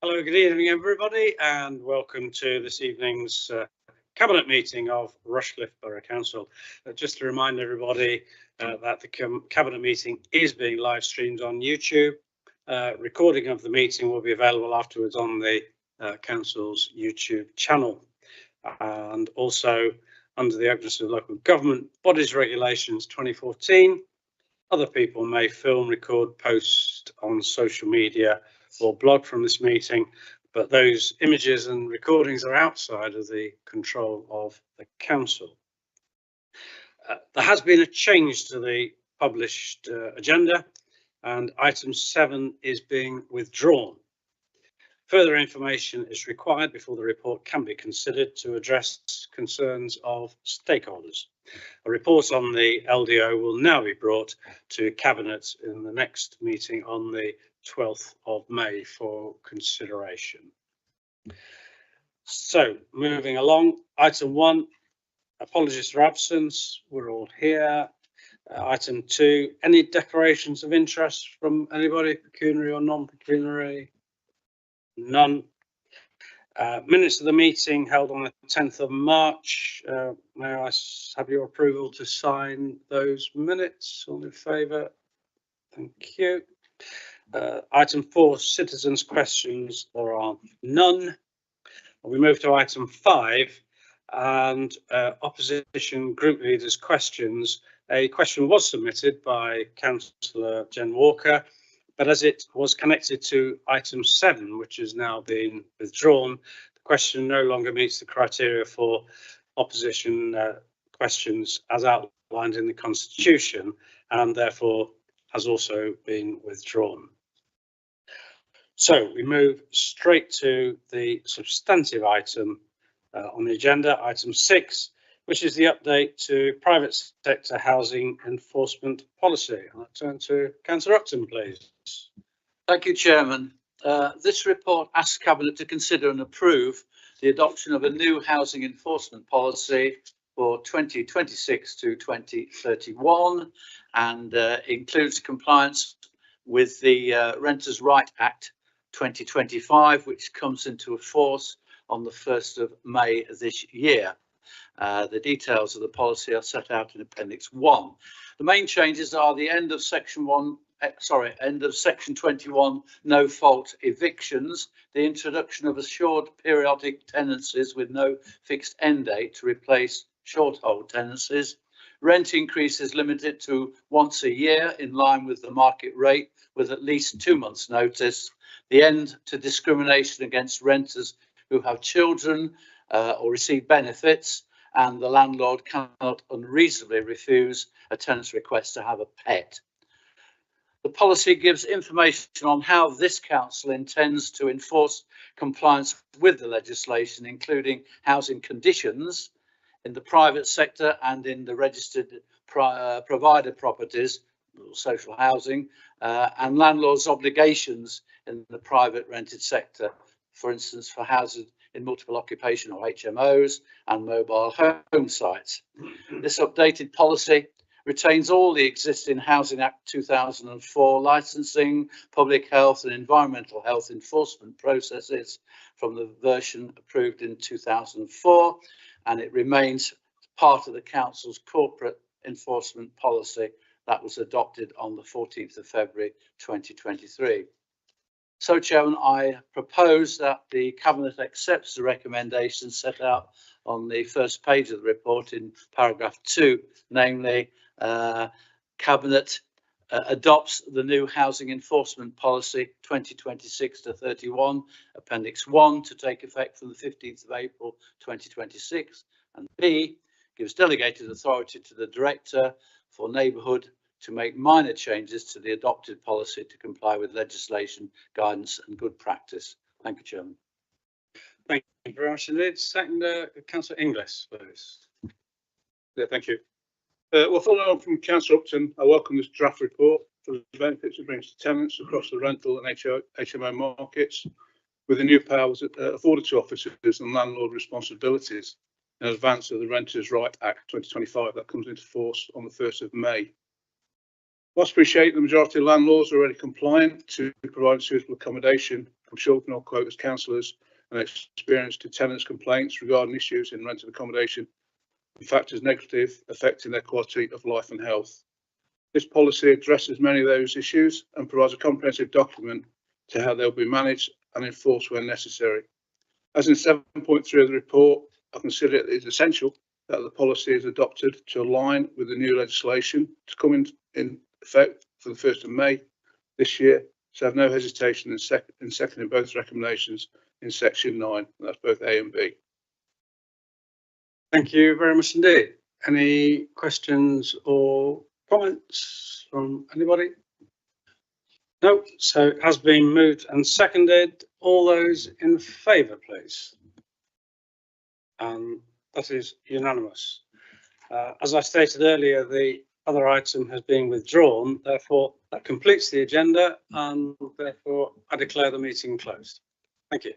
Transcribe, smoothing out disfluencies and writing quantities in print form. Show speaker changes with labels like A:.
A: Hello, good evening everybody, and welcome to this evening's Cabinet meeting of Rushcliffe Borough Council. Just to remind everybody that the Cabinet meeting is being live streamed on YouTube. Recording of the meeting will be available afterwards on the Council's YouTube channel. And also under the Openness of Local Government Bodies Regulations 2014, other people may film, record, post on social media or blog from this meeting, but those images and recordings are outside of the control of the council. There has been a change to the published agenda, and item 7 is being withdrawn. Further information is required before the report can be considered to address concerns of stakeholders. A report on the LDO will now be brought to Cabinet in the next meeting on the 12th of May for consideration. So moving along, item 1, apologies for absence, we're all here. Item 2, any declarations of interest from anybody, pecuniary or non-pecuniary? None. Minutes of the meeting held on the 10th of March. May I have your approval to sign those minutes? All in favour? Thank you. Item 4, citizens' questions. There are none. We move to item 5 and opposition group leaders' questions. A question was submitted by Councillor Jen Walker, but as it was connected to item 7, which is now being withdrawn, the question no longer meets the criteria for opposition questions as outlined in the Constitution, and therefore has also been withdrawn. So we move straight to the substantive item on the agenda, item 6, which is the update to private sector housing enforcement policy. I'll turn to Councillor Upton, please.
B: Thank you, Chairman. This report asks Cabinet to consider and approve the adoption of a new housing enforcement policy for 2026 to 2031 and includes compliance with the Renters' Right Act 2025, which comes into force on the 1st of May this year. The details of the policy are set out in Appendix 1. The main changes are the end of Section 21 no-fault evictions, the introduction of assured periodic tenancies with no fixed end date to replace short-hold tenancies, rent increases limited to once a year in line with the market rate with at least 2 months' notice, the end to discrimination against renters who have children or receive benefits, and the landlord cannot unreasonably refuse a tenant's request to have a pet. The policy gives information on how this council intends to enforce compliance with the legislation, including housing conditions in the private sector and in the registered provider properties, social housing, and landlords' obligations in the private rented sector, for instance, for houses in multiple occupation or HMOs and mobile home sites. This updated policy retains all the existing Housing Act 2004 licensing, public health and environmental health enforcement processes from the version approved in 2004, and it remains part of the Council's corporate enforcement policy that was adopted on the 14th of February 2023. So, Chairman, I propose that the Cabinet accepts the recommendations set out on the first page of the report in paragraph 2, namely Cabinet adopts the new housing enforcement policy 2026 to 31, Appendix 1, to take effect from the 15th of April 2026, and B, gives delegated authority to the Director for Neighbourhood to make minor changes to the adopted policy to comply with legislation, guidance and good practice. Thank you, Chairman.
A: Thank you very much indeed. Second, Councillor Inglis, please.
C: Yeah, thank you. Well, following on from Councillor Upton, I welcome this draft report for the benefits it brings to tenants across the rental and HMO markets, with the new powers afforded to officers and landlord responsibilities in advance of the Renters' Right Act 2025 that comes into force on the 1st of May. Whilst appreciate the majority of landlords are already compliant to provide suitable accommodation I'm sure we can all quote as councillors and experience to tenants' complaints regarding issues in rented accommodation and factors negatively affecting their quality of life and health. This policy addresses many of those issues and provides a comprehensive document to how they'll be managed and enforced when necessary. As in 7.3 of the report, I consider it is essential that the policy is adopted to align with the new legislation to come in effect for the 1st of May this year. So I have no hesitation in seconding both recommendations in section 9. That's both A and B.
A: Thank you very much indeed. Any questions or comments from anybody? No, so it has been moved and seconded. All those in favour, please. And that is unanimous. As I stated earlier, the other item has been withdrawn. Therefore, that completes the agenda, and therefore I declare the meeting closed. Thank you.